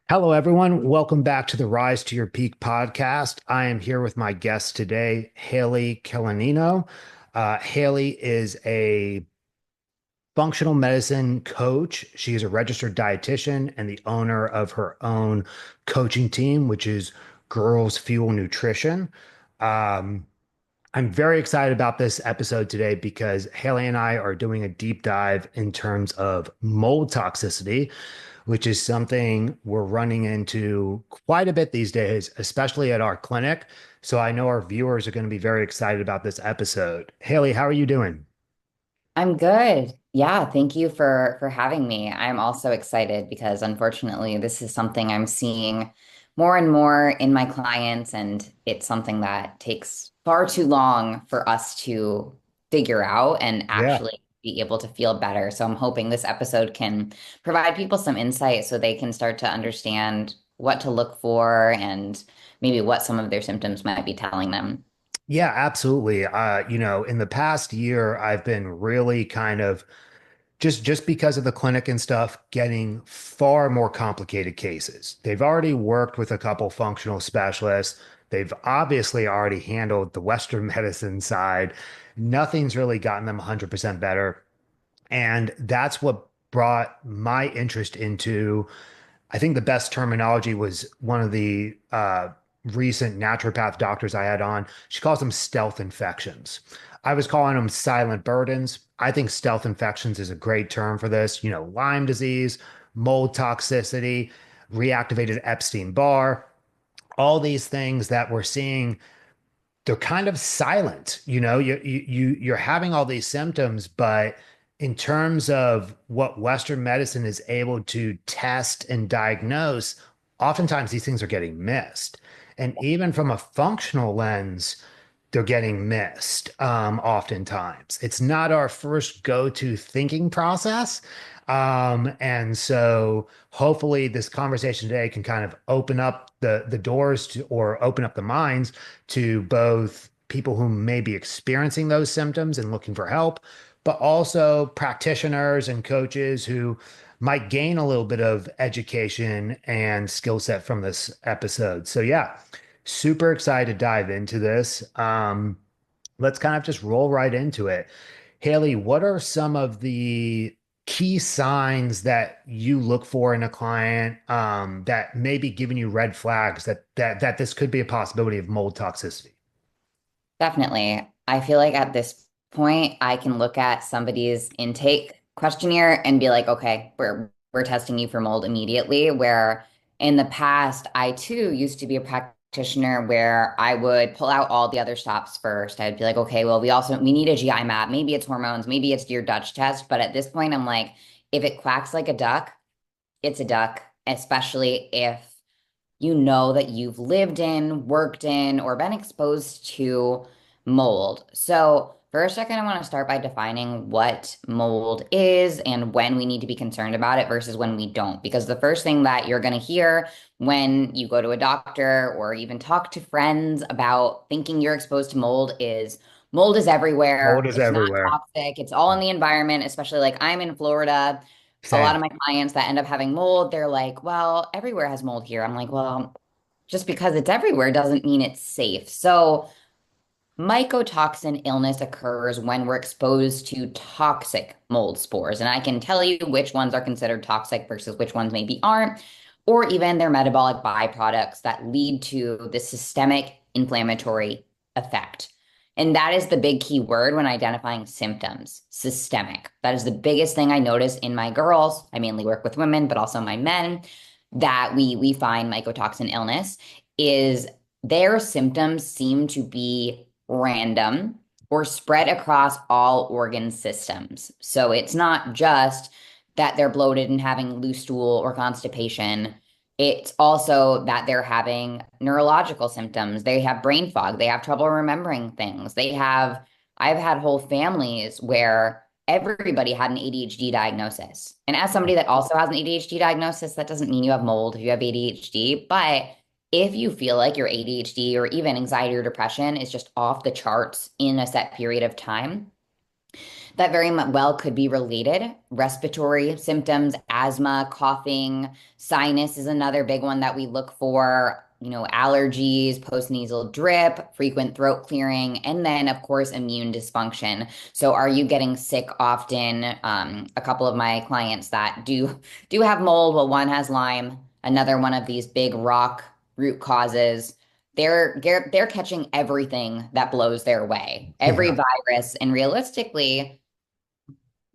Hello, everyone. Welcome back to the Rise to Your Peak podcast. I am here with my guest today, Haylee Colannino. Haylee is a functional medicine coach. She is a registered dietitian and the owner of her own coaching team, which is Girls Fuel Nutrition. Um, I'm very excited about this episode today because Haley and I are doing a deep dive in terms of mold toxicity, which is something we're running into quite a bit these days, especially at our clinic. So I know our viewers are going to be very excited about this episode. Haley, how are you doing? I'm good. Yeah, thank you for having me. I'm also excited because unfortunately, this is something I'm seeing more and more in my clients, and it's something that takes far too long for us to figure out and Yeah. actually be able to feel better. So I'm hoping this episode can provide people some insight so they can start to understand what to look for and maybe what some of their symptoms might be telling them. Yeah, absolutely. In the past year, I've been really kind of just because of the clinic and stuff, getting far more complicated cases. They've already worked with a couple functional specialists. They've obviously already handled the Western medicine side. Nothing's really gotten them 100% better. And that's what brought my interest into, I think the best terminology was one of the recent naturopath doctors I had on. She calls them stealth infections. I was calling them silent burdens. I think stealth infections is a great term for this. You know, Lyme disease, mold toxicity, reactivated Epstein-Barr, all these things that we're seeing, they're kind of silent. You're having all these symptoms, but in terms of what Western medicine is able to test and diagnose, oftentimes these things are getting missed. And even from a functional lens, they're getting missed oftentimes. It's not our first go-to thinking process. And so hopefully this conversation today can kind of open up the doors to, or open up the minds to both people who may be experiencing those symptoms and looking for help, but also practitioners and coaches who might gain a little bit of education and skill set from this episode. So yeah, super excited to dive into this. Let's kind of just roll right into it. Haley, what are some of the key signs that you look for in a client that may be giving you red flags that this could be a possibility of mold toxicity? Definitely. I feel like at this point, I can look at somebody's intake questionnaire and be like, okay, we're testing you for mold immediately. Where in the past, I too used to be a practitioner where I would pull out all the other stops first. I'd be like, okay, well, we need a GI map. Maybe it's hormones, maybe it's your Dutch test. But at this point, I'm like, if it quacks like a duck, it's a duck, especially if you know that you've lived in, worked in, or been exposed to mold. So, first, I kind of want to start by defining what mold is and when we need to be concerned about it versus when we don't. Because the first thing that you're going to hear when you go to a doctor or even talk to friends about thinking you're exposed to mold is Mold everywhere. is It's not everywhere. toxic. It's all in the environment, especially like I'm in Florida. A lot Same. of my clients that end up having mold, they're like, well, everywhere has mold here. I'm like, well, just because it's everywhere doesn't mean it's safe. So, mycotoxin illness occurs when we're exposed to toxic mold spores. And I can tell you which ones are considered toxic versus which ones maybe aren't, or even their metabolic byproducts that lead to the systemic inflammatory effect. And that is the big key word when identifying symptoms, systemic. That is the biggest thing I notice in my girls. I mainly work with women, but also my men, that we find mycotoxin illness is their symptoms seem to be random or spread across all organ systems. So it's not just that they're bloated and having loose stool or constipation. It's also that they're having neurological symptoms. They have brain fog. They have trouble remembering things. I've had whole families where everybody had an ADHD diagnosis. And as somebody that also has an ADHD diagnosis, that doesn't mean you have mold if you have ADHD, but if you feel like your ADHD or even anxiety or depression is just off the charts in a set period of time, That very well could be related. Respiratory symptoms, asthma, coughing, sinus is another big one that we look for. Allergies, postnasal drip, frequent throat clearing, and then, of course, immune dysfunction. So, are you getting sick often? A couple of my clients that do have mold, well, one has Lyme, another one of these big rock root causes. They're catching everything that blows their way, every Yeah. virus, and realistically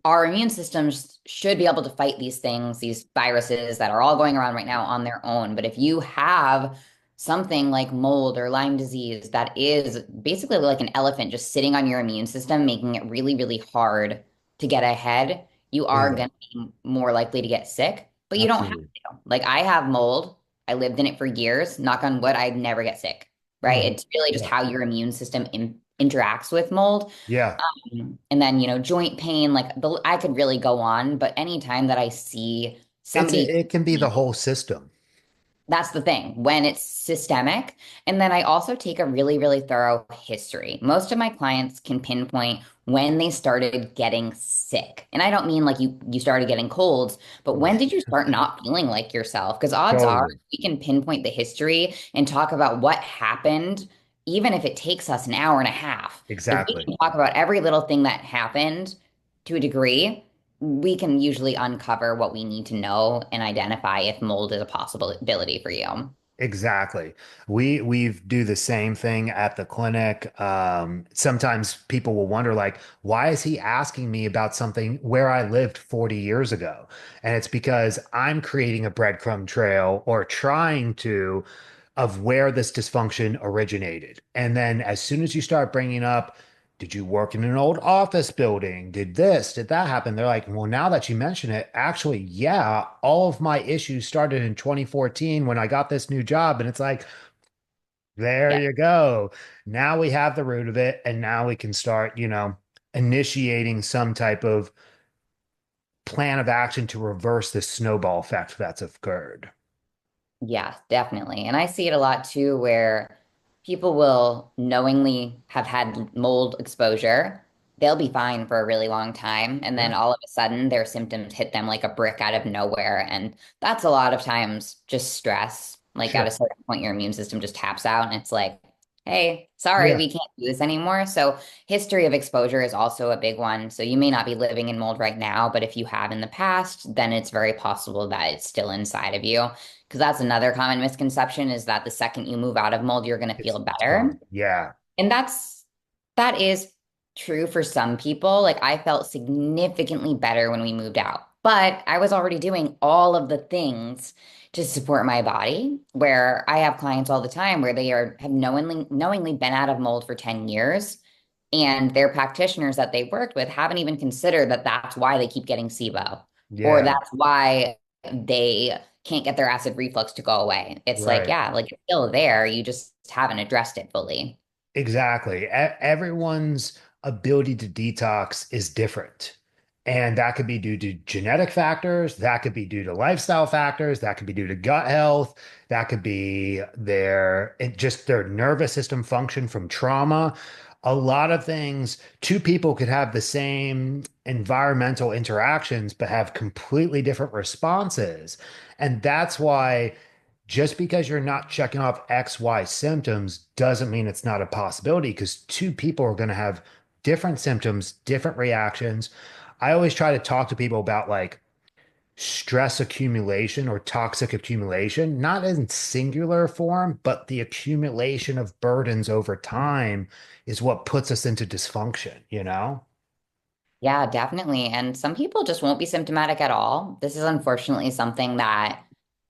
our immune systems should be able to fight these things, these viruses that are all going around right now on their own. But if you have something like mold or Lyme disease that is basically like an elephant just sitting on your immune system, making it really, really hard to get ahead, you are Bingo. going to be more likely to get sick, but you don't have Absolutely. to. Like I have mold. I lived in it for years. Knock on wood, I never get sick, right? Mhm. It's really just Yeah. how your immune system interacts with mold. Yeah. And then, joint pain, like I could really go on, but anytime that I see somebody, It can be the whole system. that's the thing when it's systemic. And then I also take a really, really thorough history. Most of my clients can pinpoint when they started getting sick. And I don't mean like you started getting colds, but when did you start not feeling like yourself? Because odds are Totally. we can pinpoint the history and talk about what happened, even if it takes us an hour and a half. If we Exactly. can talk about every little thing that happened to a degree, we can usually uncover what we need to know and identify if mold is a possibility for you. Exactly. We do the same thing at the clinic. Sometimes people will wonder, like, why is he asking me about something where I lived 40 years ago? And it's because I'm creating a breadcrumb trail or trying to of where this dysfunction originated. And then as soon as you start bringing up, did you work in an old office building? Did this, did that happen? They're like, well, now that you mention it, actually, yeah, all of my issues started in 2014 when I got this new job. And it's like, there Yeah. you go. Now we have the root of it. And now we can start, initiating some type of plan of action to reverse this snowball effect that's occurred. Yeah, definitely. And I see it a lot too, where people will knowingly have had mold exposure. They'll be fine for a really long time. And then Yeah, all of a sudden, their symptoms hit them like a brick out of nowhere. And that's a lot of times just stress. Like at a sure. certain point, your immune system just taps out and it's like, hey, sorry, Yeah, we can't do this anymore. So, history of exposure is also a big one. So, you may not be living in mold right now, but if you have in the past, then it's very possible that it's still inside of you. Because that's another common misconception is that the second you move out of mold, you're going to it's feel better. done. Yeah. And that is true for some people. Like I felt significantly better when we moved out, but I was already doing all of the things to support my body. Where I have clients all the time where they have knowingly been out of mold for 10 years. And their practitioners that they worked with haven't even considered that that's why they keep getting SIBO, or Yeah. that's why they can't get their acid reflux to go away. It's like, Right. yeah, like it's still there. You just haven't addressed it fully. Exactly. Everyone's ability to detox is different. And that could be due to genetic factors, that could be due to lifestyle factors, that could be due to gut health, that could be just their nervous system function from trauma. A lot of things, two people could have the same environmental interactions, but have completely different responses. And that's why just because you're not checking off XY symptoms doesn't mean it's not a possibility because two people are going to have different symptoms, different reactions. I always try to talk to people about like stress accumulation or toxic accumulation, not in singular form, but the accumulation of burdens over time is what puts us into dysfunction, you know? Yeah, definitely. And some people just won't be symptomatic at all. This is unfortunately something that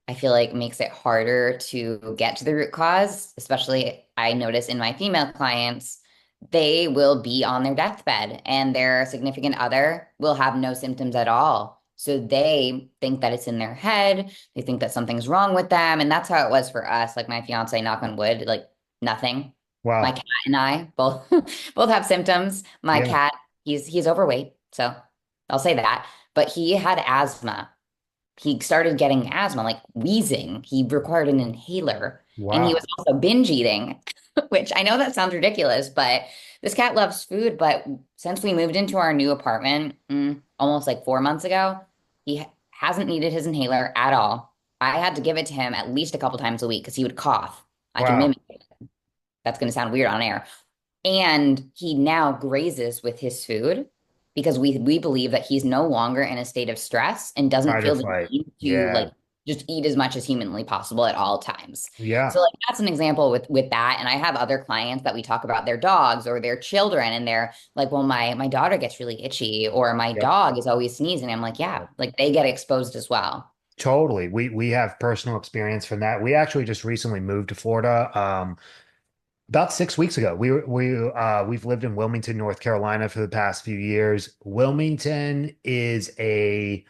I feel like makes it harder to get to the root cause, especially I notice in my female clients, they will be on their deathbed and their significant other will have no symptoms at all. So they think that it's in their head. They think that something's wrong with them. And that's how it was for us. Like my fiance, knock on wood, like nothing. My Wow. cat and I both both have symptoms. My Yeah. cat, he's overweight, so I'll say that. But he had asthma. He started getting asthma, like wheezing. He required an inhaler, and he was Wow. also binge eating. which I know that sounds ridiculous, but this cat loves food. But since we moved into our new apartment, almost like 4 months ago, he hasn't needed his inhaler at all. I had to give it to him at least a couple times a week because he would cough. I can Wow. mimic it. That's going to sound weird on air. And he now grazes with his food because we believe that he's no longer in a state of stress and doesn't Fight or feel the flight. need to like Yeah. just eat as much as humanly possible at all times. So Yeah. like that's an example with that. And I have other clients that we talk about their dogs or their children, and they're like, well, my daughter gets really itchy, or my Yep. dog is always sneezing. I'm like, yeah, Yep. like they get exposed as well. Totally. We have personal experience from that. We actually just recently moved to Florida. About 6 weeks ago. We've lived in Wilmington, North Carolina for the past few years. Wilmington is a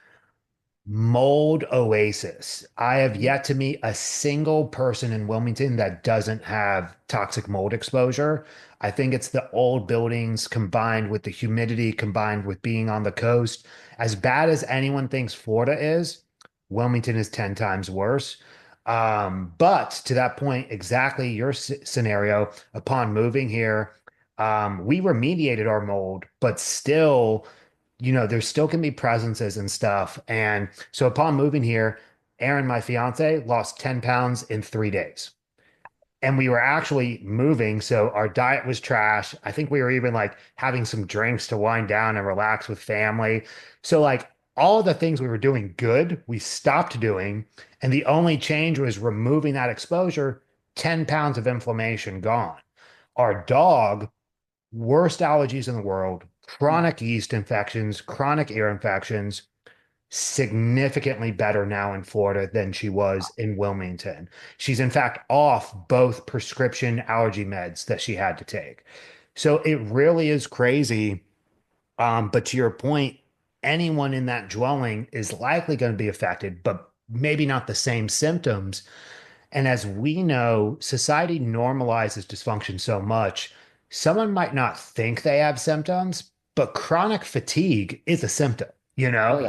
mold oasis. I have yet to meet a single person in Wilmington that doesn't have toxic mold exposure. I think it's the old buildings combined with the humidity, combined with being on the coast. As bad as anyone thinks Florida is, Wilmington is 10 times worse. But to that point, exactly your scenario, upon moving here, we remediated our mold, but still there still can be presences and stuff. And so upon moving here, Erin, my fiance, lost 10 pounds in 3 days. And we were actually moving. So our diet was trash. I think we were even like having some drinks to wind down and relax with family. So, like, all the things we were doing good, we stopped doing. And the only change was removing that exposure, 10 pounds of inflammation gone. Our dog, worst allergies in the world, chronic yeast infections, chronic ear infections, significantly better now in Florida than she was in Wilmington. She's in fact off both prescription allergy meds that she had to take. So it really is crazy. But to your point, anyone in that dwelling is likely going to be affected, but maybe not the same symptoms. And as we know, society normalizes dysfunction so much, someone might not think they have symptoms, but chronic fatigue is a symptom, you Oh know? yeah.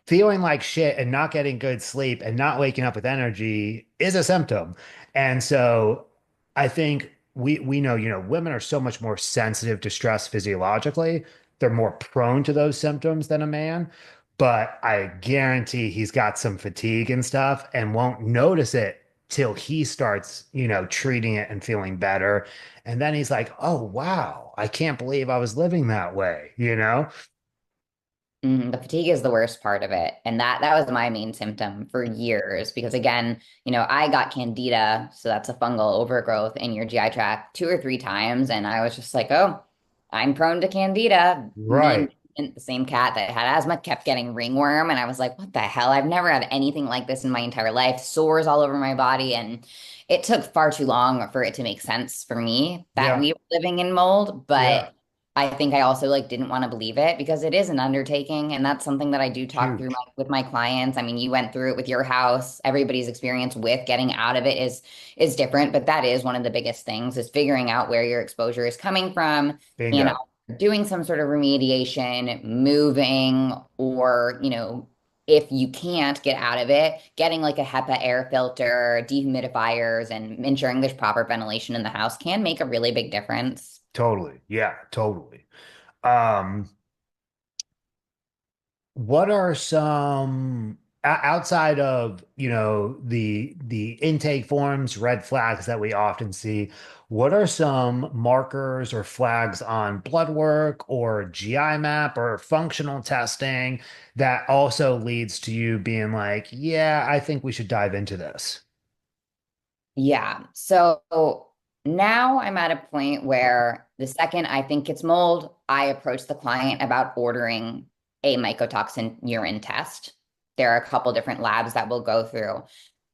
Feeling like shit and not getting good sleep and not waking up with energy is a symptom. And so I think we know, women are so much more sensitive to stress physiologically. They're more prone to those symptoms than a man. But I guarantee he's got some fatigue and stuff and won't notice it till he starts, treating it and feeling better. And then he's like, oh, wow, I can't believe I was living that way, you know? The fatigue is the worst part of it. And that was my main symptom for years because again, I got candida, so that's a fungal overgrowth in your GI tract 2 or 3 times. And I was just like, oh, I'm prone to candida. And then Right. the same cat that had asthma kept getting ringworm. And I was like, what the hell? I've never had anything like this in my entire life. Sores all over my body. And it took far too long for it to make sense for me that Yeah. we were living in mold. Yeah. But I think I also like didn't want to believe it because it is an undertaking, and that's something that I do talk through Huge. with my clients. I mean, you went through it with your house. Everybody's experience with getting out of it is different, but that is one of the biggest things is figuring out where your exposure is coming from and Bingo. doing some sort of remediation, moving, or if you can't get out of it, getting like a HEPA air filter, dehumidifiers, and ensuring there's proper ventilation in the house can make a really big difference. Totally. Yeah, totally. Um, what are some outside of, the intake forms, red flags that we often see, what are some markers or flags on blood work or GI map or functional testing that also leads to you being like, yeah, I think we should dive into this? Yeah. So now I'm at a point where the second I think it's mold, I approach the client about ordering a mycotoxin urine test. There are a couple different labs that we'll go through.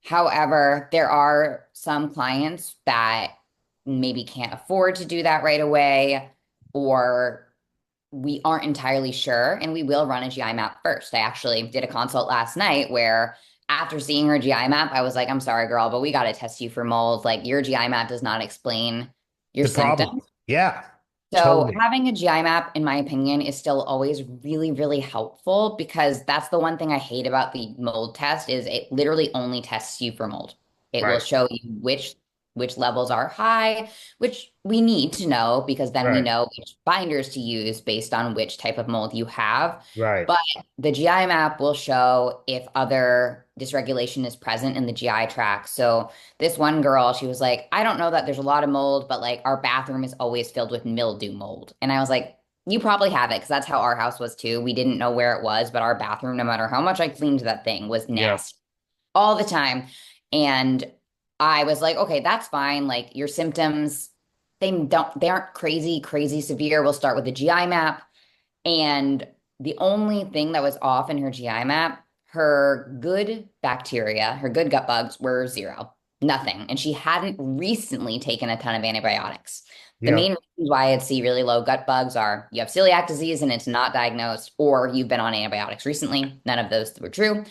However, there are some clients that maybe can't afford to do that right away, or we aren't entirely sure, and we will run a GI map first. I actually did a consult last night where after seeing her GI map, I was like, I'm sorry, girl, but we got to test you for mold. Like your GI map does not explain your The problem. symptoms. Yeah, So totally. having a GI map, in my opinion, is still always really, really helpful because that's the one thing I hate about the mold test is it literally only tests you for mold. It will Right. show you which which levels are high, which we need to know because then we Right. know which binders to use based on which type of mold you have. Right. But the GI map will show if other dysregulation is present in the GI tract. So this one girl, she was like, I don't know that there's a lot of mold, but like our bathroom is always filled with mildew mold. And I was like, you probably have it because that's how our house was too. We didn't know where it was, but our bathroom, no matter how much I cleaned that thing, was Yep. nasty all the time. And I was like, okay, that's fine. Like your symptoms, they aren't crazy severe. We'll start with the GI map. And the only thing that was off in her GI map, her good bacteria, her good gut bugs were zero, nothing. And she hadn't recently taken a ton of antibiotics. The Yep. main reasons why I'd see really low gut bugs are you have celiac disease and it's not diagnosed, or you've been on antibiotics recently. None of those were true.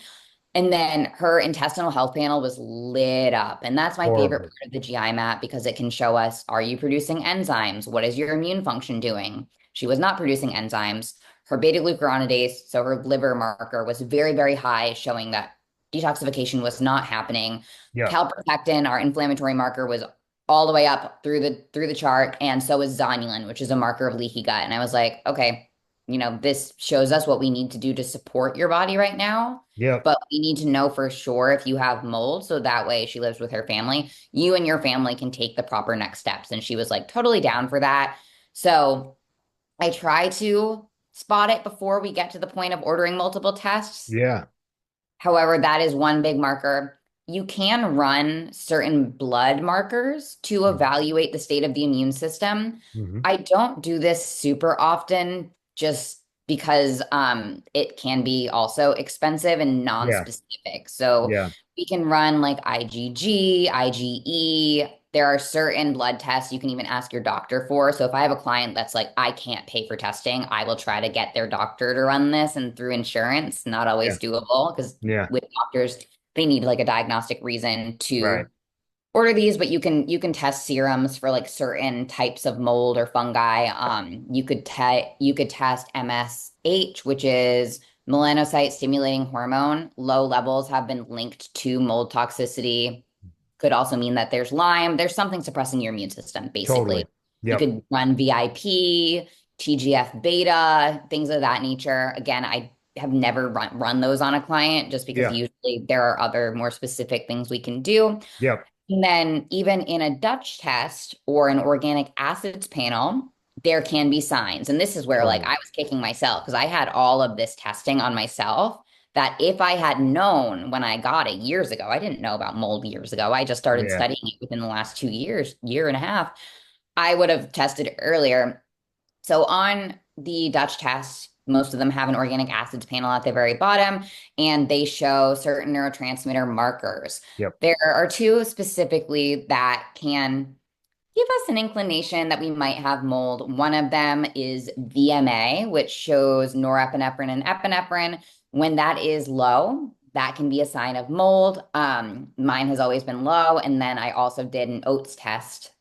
And then her intestinal health panel was lit up. And that's my favorite Horrible. part of the GI map because it can show us, are you producing enzymes? What is your immune function doing? She was not producing enzymes. Her beta glucuronidase, so her liver marker, was very high, showing that detoxification was not happening. Yep. Calprotectin, our inflammatory marker, was all the way up through the chart, and so is zonulin, which is a marker of leaky gut. And I was like, okay, this shows us what we need to do to support your body right now. Yep. But we need to know for sure if you have mold. So that way she lives with her family. You and your family can take the proper next steps. And she was like totally down for that. So I try to spot it before we get to the point of ordering multiple tests. Yeah. However, that is one big marker. You can run certain blood markers to evaluate the state of the immune system. Mm-hmm. I don't do this super often just because it can be also expensive and Yeah. non-specific. So Yeah. we can run like IgG, IgE. There are certain blood tests you can even ask your doctor for. So if I have a client that's like, I can't pay for testing, I will try to get their doctor to run this, and through insurance, not Yeah. always doable because Yeah. with doctors, they need like a diagnostic reason Right. to order these, but you can test serums for like certain types of mold or fungi. You could test MSH, which is melanocyte stimulating hormone. Low levels have been linked to mold toxicity. Could also mean that there's Lyme. There's something suppressing your immune system, Totally. basically. You Yep. could run VIP, TGF beta, things of that nature. Again, I have never run those on a client just because Yeah. usually there are other more specific things we can do. Yep. And then even in a Dutch test or an organic acids panel, there can be signs. And this is where like Totally. I was kicking myself because I had all of this testing on myself that if I had known when I got it years ago, I didn't know about mold years ago. I just started Yeah. studying it within the last 2 years, year and a half. I would have tested it earlier. So on the Dutch test, most of them have an organic acids panel at the very bottom, and they show certain neurotransmitter markers. Yep. There are two specifically that can give us an inclination that we might have mold. One of them is VMA, which shows norepinephrine and epinephrine. When that is low, that can be a sign of mold. Mine has always been low. And then I also did an oats test,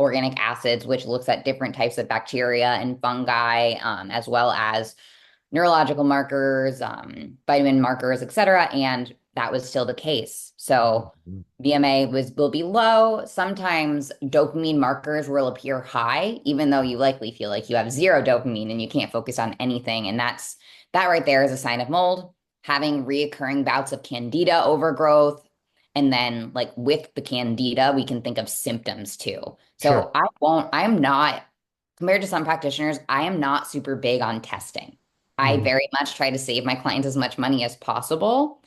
organic acids, which looks at different types of bacteria and fungi, as well as neurological markers, vitamin markers, et cetera. And that was still the case. So Mhm. VMA will be low. Sometimes dopamine markers will appear high, even though you likely feel like you have zero dopamine and you can't focus on anything. And that right there is a sign of mold. Having reoccurring bouts of candida overgrowth. And then like with the candida, we can think of symptoms too. Sure. So I'm not, compared to some practitioners, I am not super big on testing. I Mhm. very much try to save my clients as much money as possible.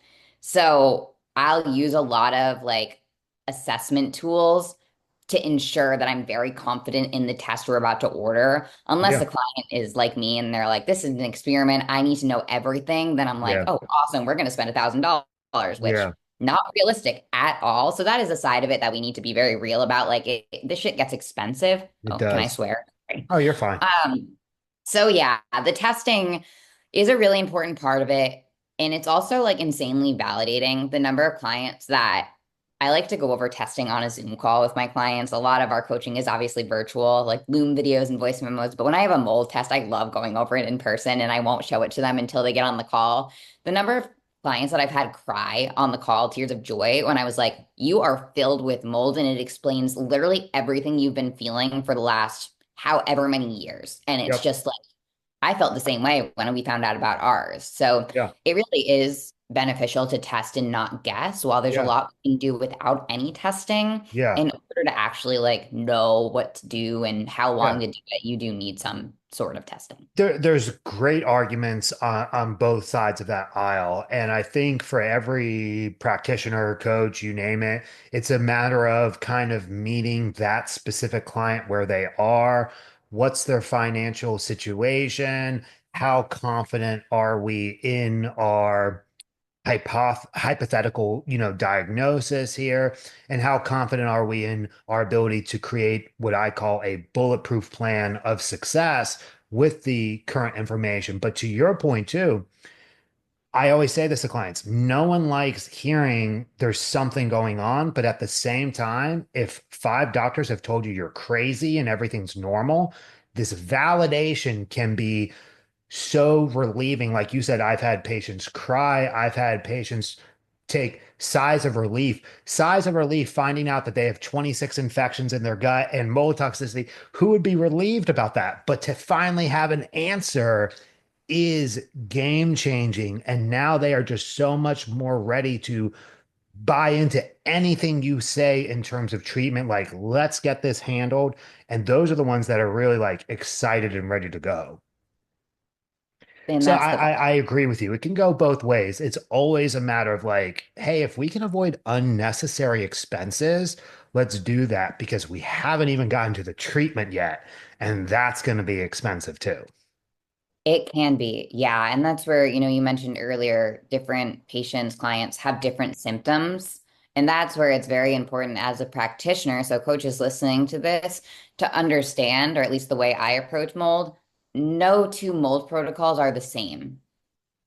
So I'll use a lot of like assessment tools to ensure that I'm very confident in the test we're about to order. Unless the Yeah. client is like me and they're like, this is an experiment, I need to know everything. Then I'm like, Yeah. oh, awesome, we're going to spend $1,000, which Yeah. not realistic at all. So that is a side of it that we need to be very real about. Like this shit gets expensive. It Oh, can I does. swear? Sorry. Oh, you're fine. So yeah, the testing is a really important part of it. And it's also like insanely validating. The number of clients that I like to go over testing on a Zoom call with my clients. A lot of our coaching is obviously virtual, like Loom videos and voice memos. But when I have a mold test, I love going over it in person and I won't show it to them until they get on the call. The number of clients that I've had cry on the call, tears of joy, when I was like, you are filled with mold and it explains literally everything you've been feeling for the last however many years. And it's Yep. just like, I felt the same way when we found out about ours. So Yeah. it really is beneficial to test and not guess. While there's a Yeah. lot we can do without any testing, Yeah. in order to actually like know what to do and how long Yeah. to do it, you do need some sort of testing. There's great arguments on both sides of that aisle. And I think for every practitioner, coach, you name it, it's a matter of kind of meeting that specific client where they are. What's their financial situation? How confident are we in our hypothetical, diagnosis here, and how confident are we in our ability to create what I call a bulletproof plan of success with the current information. But to your point too, I always say this to clients, no one likes hearing there's something going on, but at the same time, if five doctors have told you you're crazy and everything's normal, this validation can be so relieving. Like you said, I've had patients cry. I've had patients take sighs of relief, finding out that they have 26 infections in their gut and mold toxicity. Who would be relieved about that? But to finally have an answer is game changing. And now they are just so much more ready to buy into anything you say in terms of treatment. Like, let's get this handled. And those are the ones that are really like excited and ready to go. And So that's the I agree with you. It can go both ways. It's always a matter of like, hey, if we can avoid unnecessary expenses, let's do that because we haven't even gotten to the treatment yet. And that's going to be expensive too. It can be, yeah. And that's where, you mentioned earlier, different patients, clients have different symptoms. And that's where it's very important as a practitioner. So, coaches listening to this to understand, or at least the way I approach mold, no two mold protocols are the same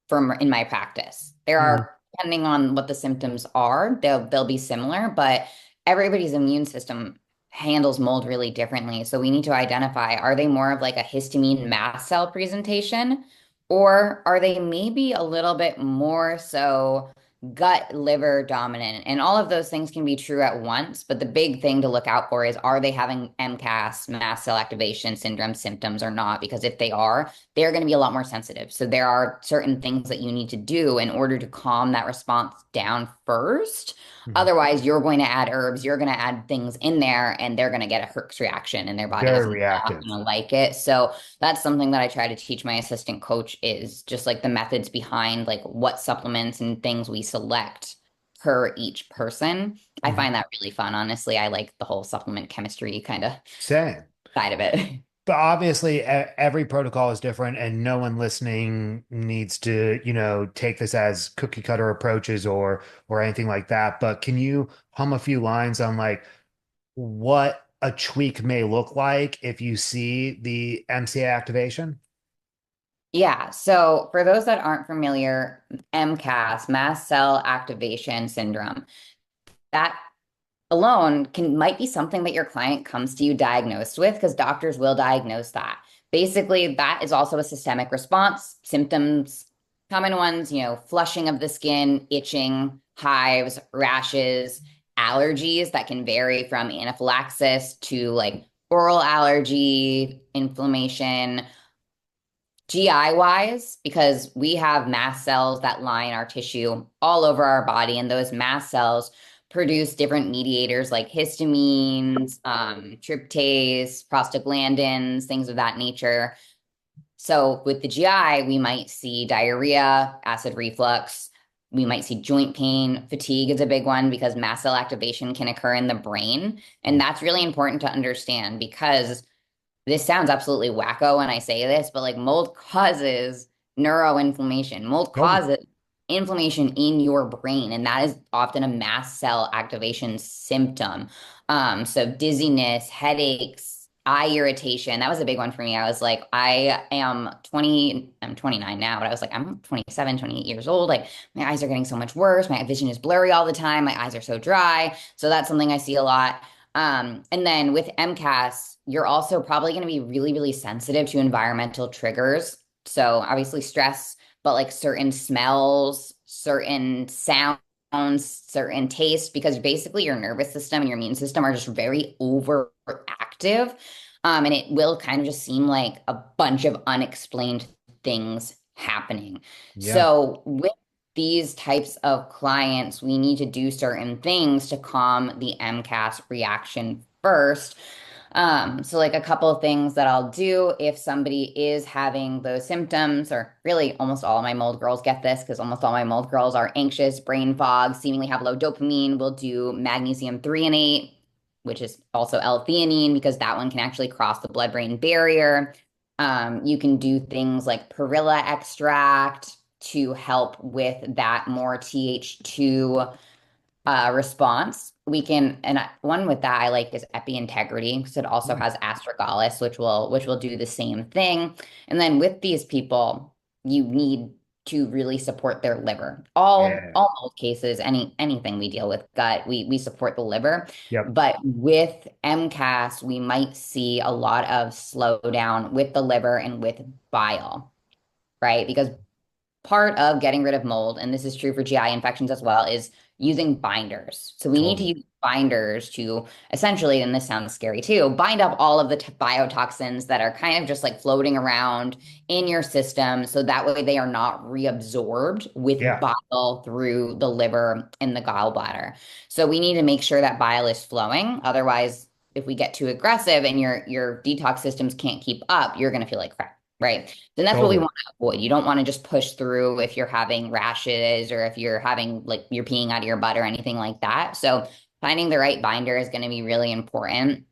from in my practice. There Mhm. are, depending on what the symptoms are, they'll be similar, but everybody's immune system handles mold really differently. So we need to identify, are they more of like a histamine mast cell presentation, or are they maybe a little bit more so gut liver dominant? And all of those things can be true at once, but the big thing to look out for is, are they having MCAS, mast cell activation syndrome symptoms or not? Because if they are, they're going to be a lot more sensitive. So there are certain things that you need to do in order to calm that response down first. Mhm. Otherwise, you're going to add herbs, you're going to add things in there, and they're going to get a Herx reaction, and their body Very is not reactive. going to like it. So that's something that I try to teach my assistant coach, is just like the methods behind like what supplements and things we select per each person. I Mhm. find that really fun. Honestly, I like the whole supplement chemistry kind of Same. side of it. But obviously, every protocol is different, and no one listening needs to, take this as cookie cutter approaches or anything like that. But can you hum a few lines on like what a tweak may look like if you see the MCA activation? Yeah. So for those that aren't familiar, MCAS, mast cell activation syndrome, that alone might be something that your client comes to you diagnosed with, because doctors will diagnose that. Basically, that is also a systemic response. Symptoms, common ones, flushing of the skin, itching, hives, rashes, allergies that can vary from anaphylaxis to like oral allergy, inflammation. GI wise, because we have mast cells that line our tissue all over our body, and those mast cells produce different mediators like histamines, tryptase, prostaglandins, things of that nature. So with the GI, we might see diarrhea, acid reflux. We might see joint pain. Fatigue is a big one because mast cell activation can occur in the brain. And that's really important to understand, because this sounds absolutely wacko when I say this, but like mold causes neuroinflammation. Mold Oh, causes inflammation in your brain, and that is often a mast cell activation symptom. So dizziness, headaches, eye irritation. That was a big one for me. I was like, I'm 29 now, but I was like, I'm 27, 28 years old. Like my eyes are getting so much worse. My vision is blurry all the time. My eyes are so dry. So that's something I see a lot. And then with MCAS, you're also probably going to be really, really sensitive to environmental triggers. So obviously stress, but like certain smells, certain sounds, certain tastes, because basically your nervous system and your immune system are just very overactive. And it will kind of just seem like a bunch of unexplained things happening. Yeah. So with these types of clients, we need to do certain things to calm the MCAS reaction first. So like a couple of things that I'll do if somebody is having those symptoms, or really almost all of my mold girls get this because almost all my mold girls are anxious, brain fog, seemingly have low dopamine. We'll do magnesium threonate, which is also L-theanine, because that one can actually cross the blood-brain barrier. You can do things like perilla extract to help with that more TH2 response. We can, and one with that I like is epi integrity because it also Mm. has astragalus, which will do the same thing. And then with these people, you need to really support their liver. Yeah. All mold cases, anything we deal with gut, we support the liver. Yep. But with MCAS, we might see a lot of slowdown with the liver and with bile, right? Because part of getting rid of mold, and this is true for GI infections as well, is using binders. So we need to Totally. use binders to essentially, and this sounds scary too, bind up all of the biotoxins that are kind of just like floating around in your system. So that way they are not reabsorbed with Yeah. bile through the liver and the gallbladder. So we need to make sure that bile is flowing. Otherwise, if we get too aggressive and your detox systems can't keep up, you're going to feel like crap. Right. Then that's what we Totally. want to avoid. You don't want to just push through if you're having rashes or if you're having like you're peeing out of your butt or anything like that. So finding the right binder is going to be really important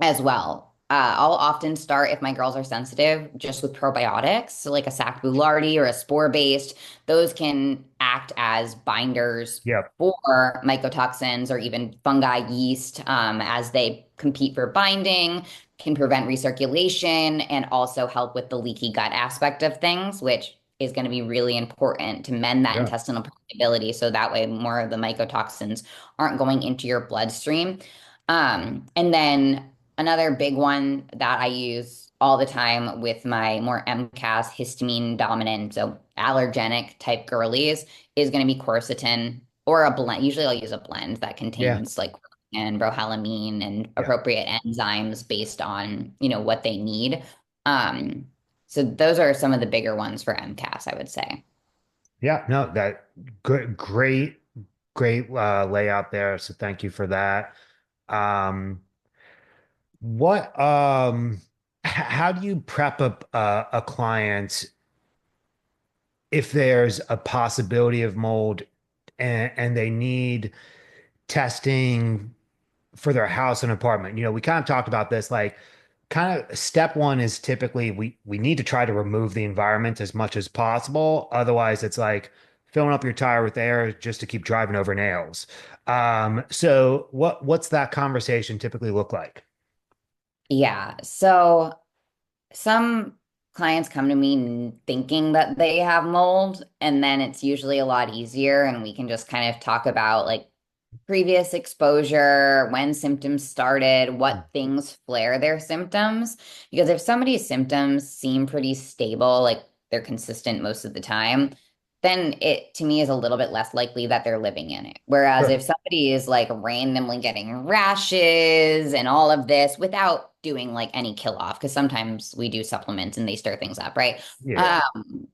as well. I'll often start if my girls are sensitive just with probiotics, so like a Sac Boulardi or a spore based. Those can act as binders Yep. for mycotoxins or even fungi, yeast, as they compete for binding, can prevent recirculation and also help with the leaky gut aspect of things, which is going to be really important to mend that Yeah. intestinal permeability. So that way, more of the mycotoxins aren't going into your bloodstream. And then another big one that I use all the time with my more MCAS histamine dominant, so allergenic type girlies, is going to be quercetin or a blend. Usually I'll use a blend that Yeah. contains like and brohalamine and Yeah. appropriate enzymes based on, what they need. Um, so those are some of the bigger ones for MCAS, I would say. Yeah. No, that great layout there. So thank you for that. Um, what how do you prep a client if there's a possibility of mold and they need testing for their house and apartment? We kind of talked about this, like kind of step one is typically we need to try to remove the environment as much as possible. Otherwise, it's like filling up your tire with air just to keep driving over nails. So what's that conversation typically look like? Yeah. So some clients come to me thinking that they have mold, and then it's usually a lot easier, and we can just kind of talk about like previous exposure, when symptoms started, what things flare their symptoms. Because if somebody's symptoms seem pretty stable, like they're consistent most of the time, then it to me is a little bit less likely that they're living in it. Whereas if Sure. somebody is like randomly getting rashes and all of this without doing like any kill off, because sometimes we do supplements and they stir things up, right? Yeah. Um,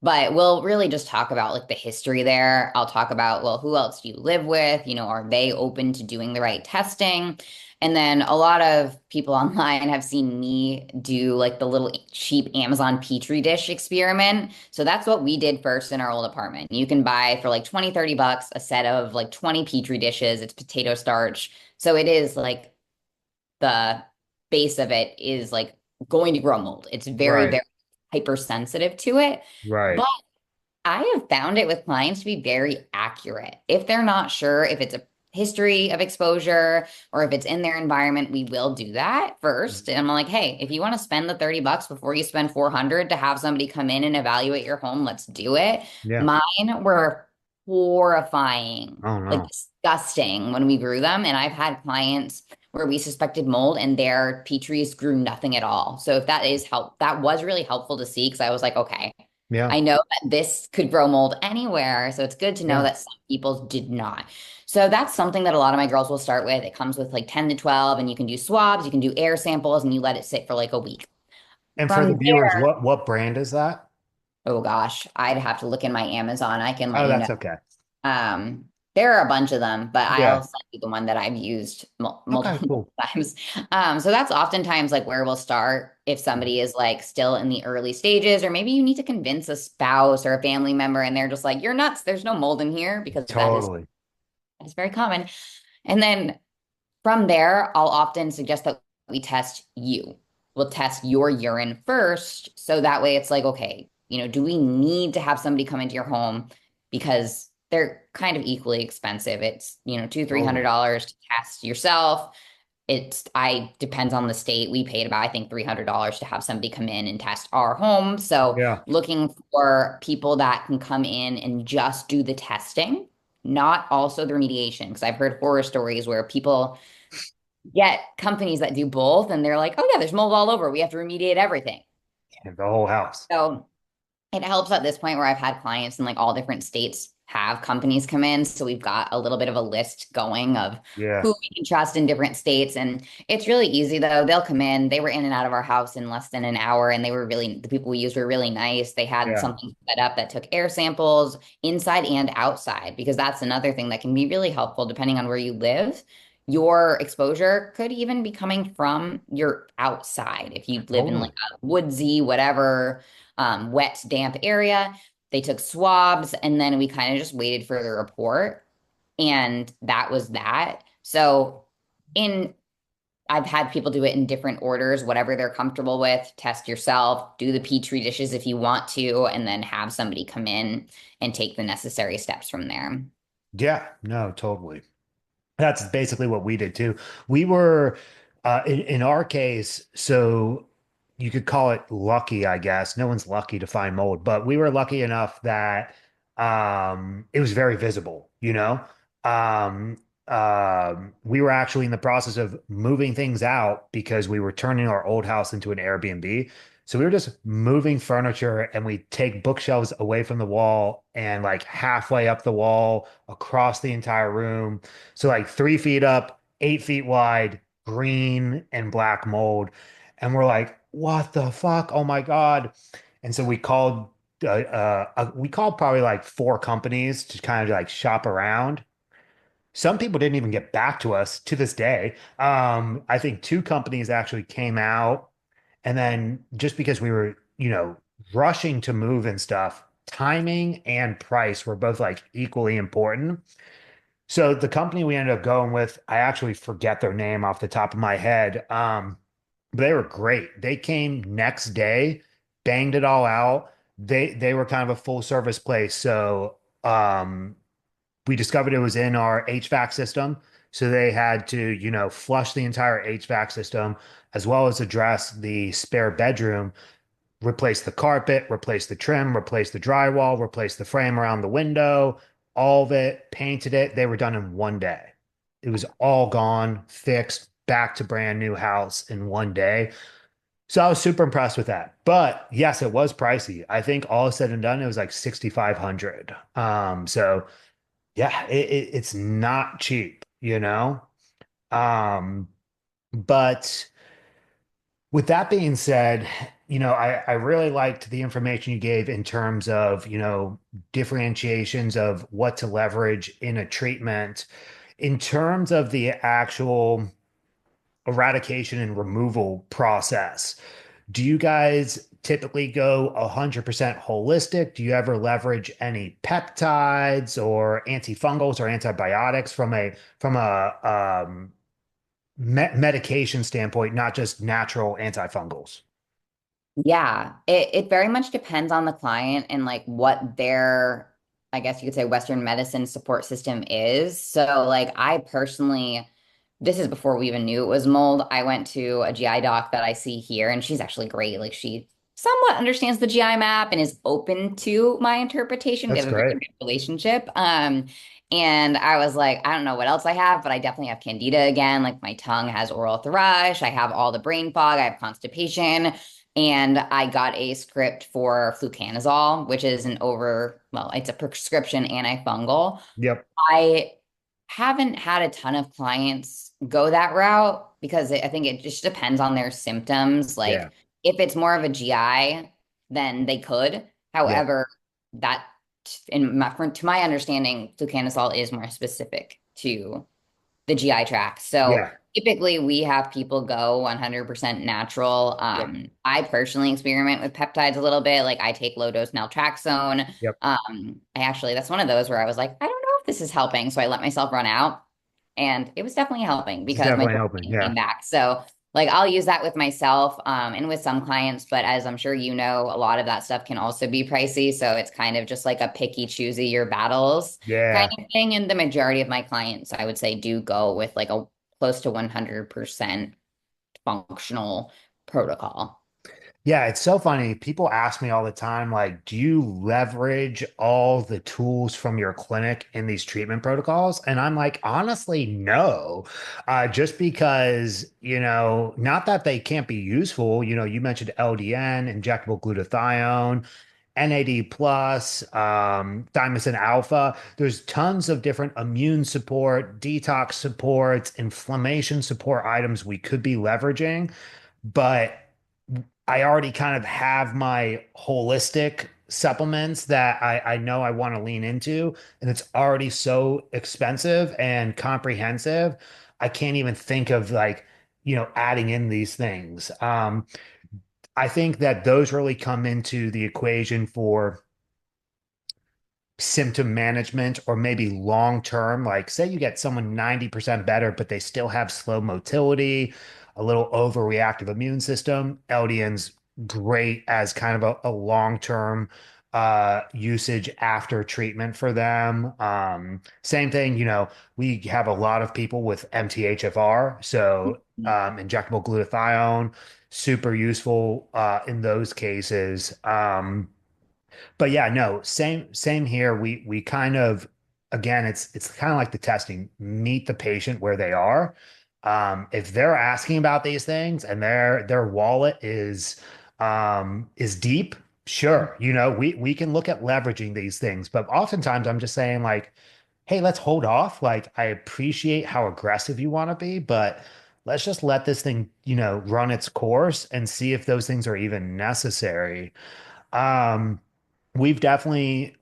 but we'll really just talk about like the history there. I'll talk about, well, who else do you live with? Are they open to doing the right testing? And then a lot of people online have seen me do like the little cheap Amazon Petri dish experiment. So that's what we did first in our old apartment. You can buy for like 20, $30 a set of like 20 Petri dishes. It's potato starch. So it is like the base of it is like going to grow mold. It's very, Right. very hypersensitive to it. Right. But I have found it with clients to be very accurate. If they're not sure if it's a history of exposure or if it's in their environment, we will do that first. And I'm like, hey, if you want to spend the $30 before you spend 400 to have somebody come in and evaluate your home, let's do it. Yeah. Mine were horrifying, Oh like no. disgusting when we grew them. And I've had clients where we suspected mold and their Petris grew nothing at all. So if that is help, that was really helpful to see because I was like, okay, Yeah. I know that this could grow mold anywhere, so it's good to know Yeah. that some people's did not. So that's something that a lot of my girls will start with. It comes with like 10 to 12, and you can do swabs, you can do air samples, and you let it sit for like a week. And for the From viewers, there, what brand is that? oh gosh, I'd have to look in my Amazon. I can let Oh, you know. that's okay. There are a bunch of them, but I'll Yeah. send you the one that I've used Okay, multiple cool. times. So that's oftentimes like where we'll start if somebody is like still in the early stages, or maybe you need to convince a spouse or a family member, and they're just like, "You're nuts. There's no mold in here," because Totally. that is very common. And then from there, I'll often suggest that we test you. We'll test your urine first. So that way it's like, okay, do we need to have somebody come into your home? Because they're kind of equally expensive. It's, two, Totally. $300 to test yourself. I depends on the state. We paid about, I think, $300 to have somebody come in and test our home. So Yeah. looking for people that can come in and just do the testing, not also the remediation. Because I've heard horror stories where people get companies that do both and they're like, oh yeah, there's mold all over. We have to remediate everything. The whole house. So it helps at this point where I've had clients in like all different states have companies come in. So we've got a little bit of a list going of Yeah. who we can trust in different states. And it's really easy though. They'll come in, they were in and out of our house in less than an hour. And the people we used were really nice. They had Yeah. something set up that took air samples inside and outside, because that's another thing that can be really helpful depending on where you live. Your exposure could even be coming from your outside. If you live in like Totally. a woodsy, whatever, wet, damp area. They took swabs and then we kind of just waited for the report. And that was that. So in I've had people do it in different orders, whatever they're comfortable with. Test yourself, do the Petri dishes if you want to, and then have somebody come in and take the necessary steps from there. Yeah. No, totally. That's basically what we did too. We were in our case, so you could call it lucky, I guess. No one's lucky to find mold, but we were lucky enough that it was very visible, you know? Um we were actually in the process of moving things out because we were turning our old house into an Airbnb. So we were just moving furniture and we take bookshelves away from the wall and like halfway up the wall across the entire room, so like 3 feet up, 8 feet wide, green and black mold. And we're like, what the fuck? Oh my God. And so we called probably like four companies to kind of like shop around. Some people didn't even get back to us to this day. I think two companies actually came out, and then just because we were, rushing to move and stuff, timing and price were both like equally important. So the company we ended up going with, I actually forget their name off the top of my head. But they were great. They came next day, banged it all out. They were kind of a full service place. So we discovered it was in our HVAC system. So they had to, flush the entire HVAC system as well as address the spare bedroom, replace the carpet, replace the trim, replace the drywall, replace the frame around the window, all of it, painted it. They were done in one day. It was all gone, fixed, back to brand new house in one day. So I was super impressed with that. But yes, it was pricey. I think all said and done, it was like 6,500. So yeah, it's not cheap, you know? Um, but with that being said, I really liked the information you gave in terms of, differentiations of what to leverage in a treatment. In terms of the actual eradication and removal process, do you guys typically go 100% holistic? Do you ever leverage any peptides or antifungals or antibiotics from a medication standpoint, not just natural antifungals? Yeah, it very much depends on the client and like what their, I guess you could say, Western medicine support system is. So, like, I personally, this is before we even knew it was mold. I went to a GI doc that I see here, and she's actually great. Like, she somewhat understands the GI map and is open to my interpretation. We That's have a very great. good relationship. And I was like, I don't know what else I have, but I definitely have candida again. Like, my tongue has oral thrush. I have all the brain fog. I have constipation. and I got a script for fluconazole, which is well, it's a prescription antifungal. Yep. I haven't had a ton of clients go that route because I think it just depends on their symptoms. Yeah. Like if it's more of a GI, then they could. Yep. However, that to my understanding, fluconazole is more specific to the GI tract. So Yeah. typically we have people go 100% natural. Yep. I personally experiment with peptides a little bit. Like I take low dose naltrexone. Yep. That's one of those where I was like, I don't know if this is helping. So I let myself run out and it was definitely helping It's because my definitely helping. dopamine came Yeah. back. So like I'll use that with myself and with some clients, but as I'm sure you know, a lot of that stuff can also be pricey. So it's kind of just like a picky choosy your battles kind Yeah. of thing. And the majority of my clients, I would say, do go with like a close to 100% functional protocol. Yeah, it's so funny. People ask me all the time, like, do you leverage all the tools from your clinic in these treatment protocols? And I'm like, honestly, no. Just because, not that they can't be useful. You mentioned LDN, injectable glutathione, NAD plus, thymosin alpha. There's tons of different immune support, detox support, inflammation support items we could be leveraging, but I already kind of have my holistic supplements that I know I want to lean into, and it's already so expensive and comprehensive. I can't even think of like, adding in these things. I think that those really come into the equation for symptom management or maybe long term. Like, say you get someone 90% better, but they still have slow motility, a little overreactive immune system. LDN's great as kind of a long term usage after treatment for them. Same thing, we have a lot of people with MTHFR, so injectable glutathione, super useful in those cases. But yeah, no, same here. We kind of, again, it's kind of like the testing, meet the patient where they are. If they're asking about these things and their wallet is deep, sure, we can look at leveraging these things. But oftentimes I'm just saying like, hey, let's hold off. Like I appreciate how aggressive you want to be, but let's just let this thing, run its course and see if those things are even necessary. Um, we've definitely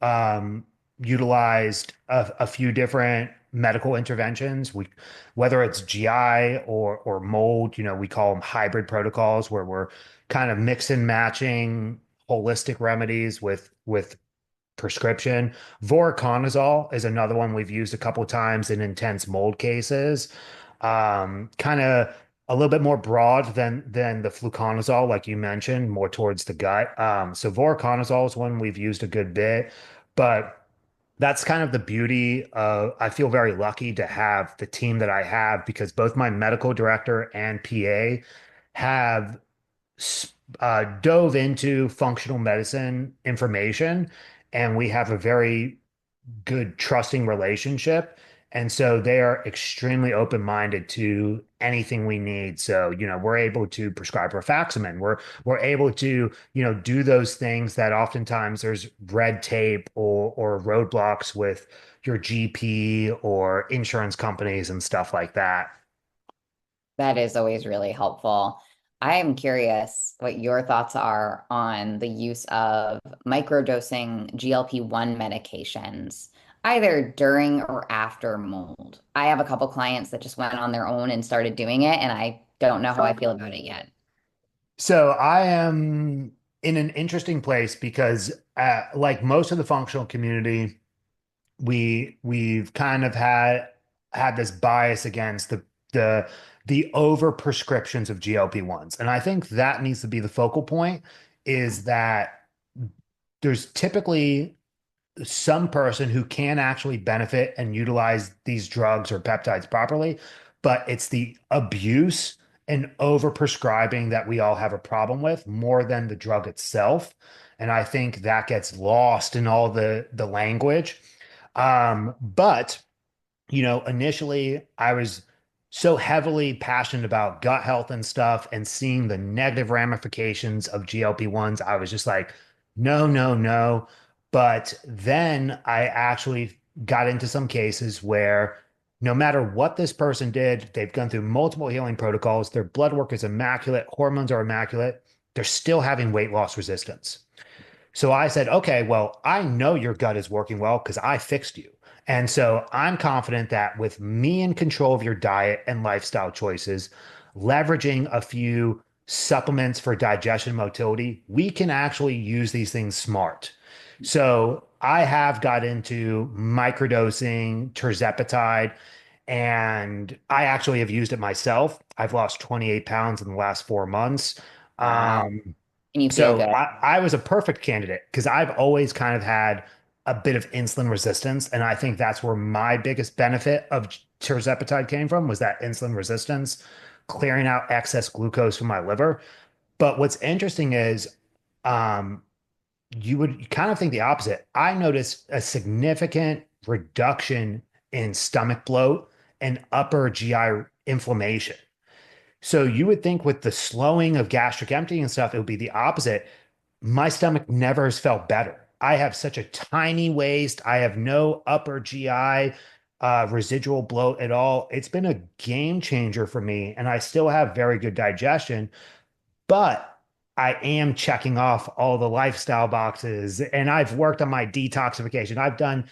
utilized a few different medical interventions. Whether it's GI or mold, we call them hybrid protocols, where we're kind of mix and matching holistic remedies with prescription. Voriconazole is another one we've used a couple of times in intense mold cases. Kind of a little bit more broad than the fluconazole, like you mentioned, more towards the gut. So voriconazole is one we've used a good bit, but that's kind of the beauty of, I feel very lucky to have the team that I have because both my medical director and PA have dove into functional medicine information, and we have a very good, trusting relationship. And so they are extremely open-minded to anything we need. So, we're able to prescribe rifaximin. We're able to, do those things that oftentimes there's red tape or roadblocks with your GP or insurance companies and stuff like that. That is always really helpful. I am curious what your thoughts are on the use of microdosing GLP-1 medications, either during or after mold. I have a couple clients that just went on their own and started doing it, and I don't know how I feel about it yet. So I am in an interesting place because, like most of the functional community, we've kind of had this bias against the the over prescriptions of GLP-1s. And I think that needs to be the focal point, is that there's typically some person who can actually benefit and utilize these drugs or peptides properly, but it's the abuse and overprescribing that we all have a problem with more than the drug itself. And I think that gets lost in all the language. But initially I was so heavily passionate about gut health and stuff and seeing the negative ramifications of GLP-1s, I was just like, no, no, no. But then I actually got into some cases where no matter what this person did, they've gone through multiple healing protocols, their blood work is immaculate, hormones are immaculate, they're still having weight loss resistance. So I said, okay, well, I know your gut is working well because I fixed you. And so I'm confident that with me in control of your diet and lifestyle choices, leveraging a few supplements for digestion and motility, we can actually use these things smart. So I have got into microdosing tirzepatide, and I actually have used it myself. I've lost 28 pounds in the last 4 months. Wow. Um, And you feel so good. I was a perfect candidate because I've always kind of had a bit of insulin resistance. And I think that's where my biggest benefit of tirzepatide came from was that insulin resistance, clearing out excess glucose from my liver. But what's interesting is um, you would kind of think the opposite. I noticed a significant reduction in stomach bloat and upper GI inflammation. So you would think with the slowing of gastric emptying and stuff, it would be the opposite. My stomach never has felt better. I have such a tiny waist. I have no upper GI residual bloat at all. It's been a game changer for me, and I still have very good digestion, but I am checking off all the lifestyle boxes, and I've worked on my detoxification. I've done,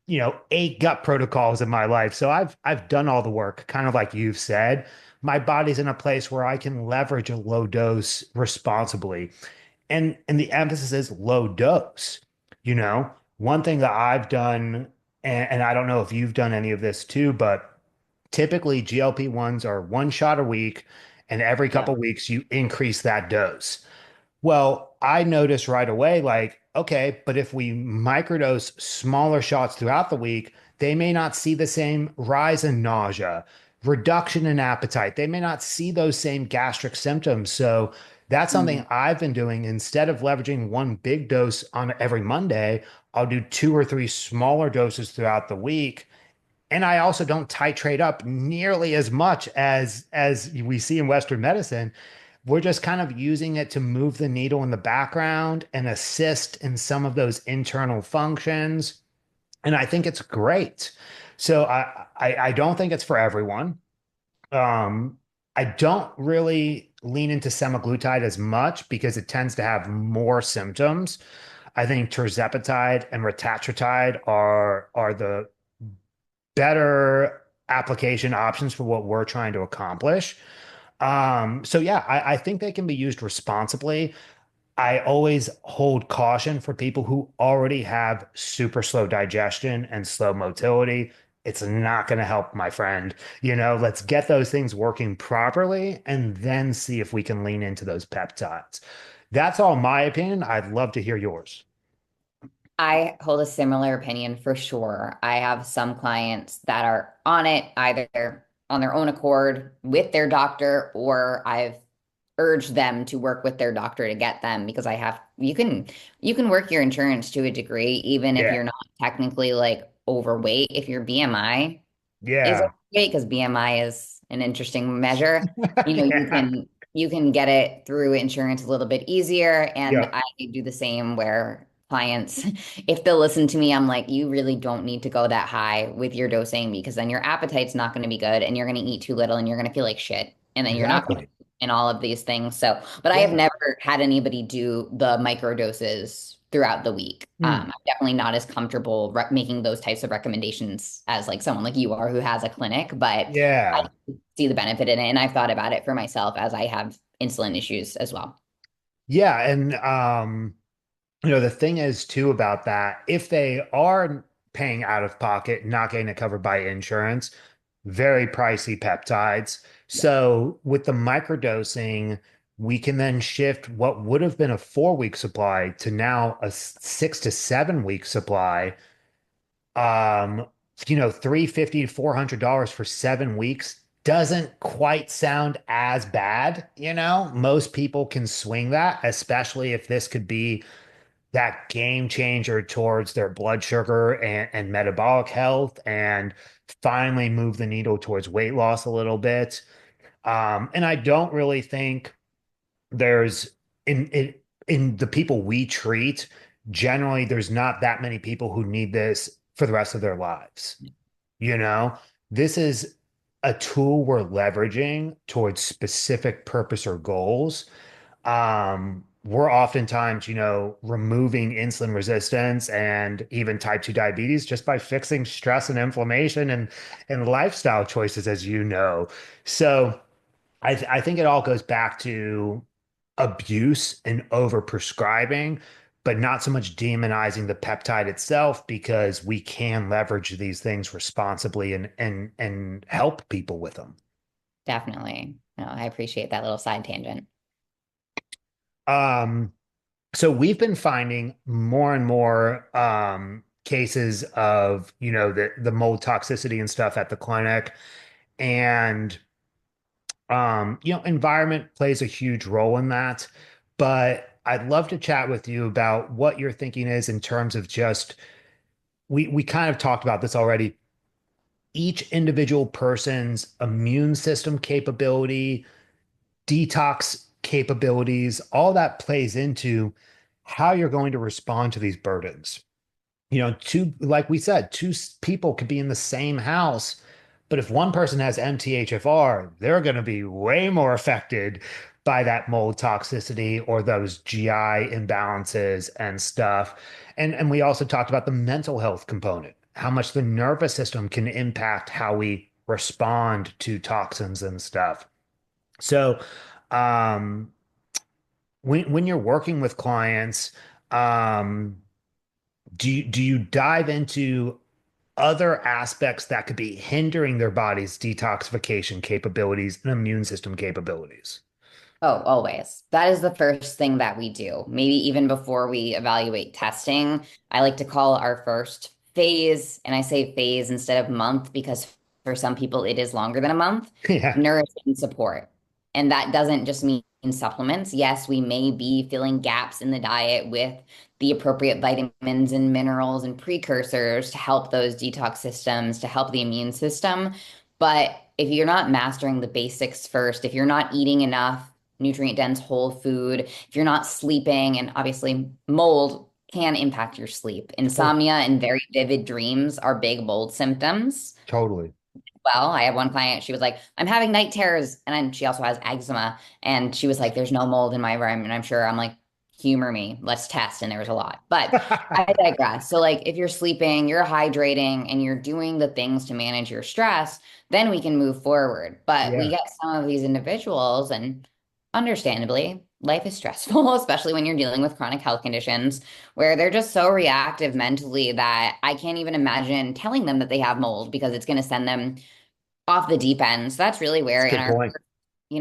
8 gut protocols in my life. So I've done all the work, kind of like you've said. My body's in a place where I can leverage a low dose responsibly. And the emphasis is low dose. One thing that I've done, and I don't know if you've done any of this too, but typically GLP-1s are one shot a week, and every Yeah. couple of weeks you increase that dose. Well, I noticed right away, like, okay, but if we microdose smaller shots throughout the week, they may not see the same rise in nausea, reduction in appetite. They may not see those same gastric symptoms. So that's something Mm. I've been doing. Instead of leveraging one big dose on every Monday, I'll do 2 or 3 smaller doses throughout the week. And I also don't titrate up nearly as much as we see in Western medicine. We're just kind of using it to move the needle in the background and assist in some of those internal functions. And I think it's great. So I don't think it's for everyone. Um, I don't really lean into semaglutide as much because it tends to have more symptoms. I think tirzepatide and retatrutide are the better application options for what we're trying to accomplish. So yeah, I think they can be used responsibly. I always hold caution for people who already have super slow digestion and slow motility. It's not going to help, my friend. Let's get those things working properly and then see if we can lean into those peptides. That's all my opinion. I'd love to hear yours. I hold a similar opinion for sure. I have some clients that are on it either on their own accord with their doctor, or I've urged them to work with their doctor to get them because you can work your insurance to a degree even if Yeah. you're not technically like overweight. If your BMI is Yeah. overweight, because BMI is an interesting measure. You Yeah. can get it through insurance a little bit easier. And Yeah. I do the same where clients, if they'll listen to me, I'm like, you really don't need to go that high with your dosing because then your appetite's not going to be good and you're going to eat too little and you're going to feel like shit. And then you're not going to Exactly. and all of these things. So, but I have Yeah. never had anybody do the micro doses throughout the week. Hmm. I'm definitely not as comfortable making those types of recommendations as like someone like you are who has a clinic, but I Yeah. see the benefit in it. And I've thought about it for myself as I have insulin issues as well. Yeah. And the thing is too about that, if they are paying out of pocket, not getting it covered by insurance, very pricey peptides. Yeah. So with the microdosing, we can then shift what would have been a 4 week supply to now a 6 to 7 week supply. Um, 350 to $400 for 7 weeks doesn't quite sound as bad. Most people can swing that, especially if this could be that game changer towards their blood sugar and metabolic health and finally move the needle towards weight loss a little bit. And I don't really think there's in the people we treat, generally there's not that many people who need this for the rest of their lives. You know, this is a tool we're leveraging towards specific purpose or goals. We're oftentimes, removing insulin resistance and even type 2 diabetes just by fixing stress and inflammation and lifestyle choices, as you know. So I think it all goes back to abuse and overprescribing, but not so much demonizing the peptide itself because we can leverage these things responsibly and help people with them. Definitely. No, I appreciate that little side tangent. Um, so we've been finding more and more cases of, the mold toxicity and stuff at the clinic. And environment plays a huge role in that. But I'd love to chat with you about what your thinking is in terms of just we kind of talked about this already. Each individual person's immune system capability, detox capabilities, all that plays into how you're going to respond to these burdens. Two, like we said, people could be in the same house, but if one person has MTHFR, they're going to be way more affected by that mold toxicity or those GI imbalances and stuff. And we also talked about the mental health component, how much the nervous system can impact how we respond to toxins and stuff. So, um, when you're working with clients, um, do you dive into other aspects that could be hindering their body's detoxification capabilities and immune system capabilities? Oh, always. That is the first thing that we do. Maybe even before we evaluate testing, I like to call our first phase, and I say phase instead of month because for some people it is longer than a month, Yeah, nourishing support. And that doesn't just mean supplements. Yes, we may be filling gaps in the diet with the appropriate vitamins and minerals and precursors to help those detox systems, to help the immune system. But if you're not mastering the basics first, if you're not eating enough nutrient dense whole food, if you're not sleeping, and obviously mold can impact your sleep. oh, Insomnia and very vivid dreams are big mold symptoms. totally. Well, I had one client, she was like, I'm having night terrors. And then she also has eczema. And she was like, there's no mold in my room. And I'm sure I'm like, humor me, let's test. And there was a lot. But I digress. So, like, if you're sleeping, you're hydrating, and you're doing the things to manage your stress, then we can move forward. But we Yeah, get some of these individuals, and understandably, life is stressful, especially when you're dealing with chronic health conditions where they're just so reactive mentally that I can't even imagine telling them that they have mold because it's going to send them off the deep end. So that's really that's where a in good our point.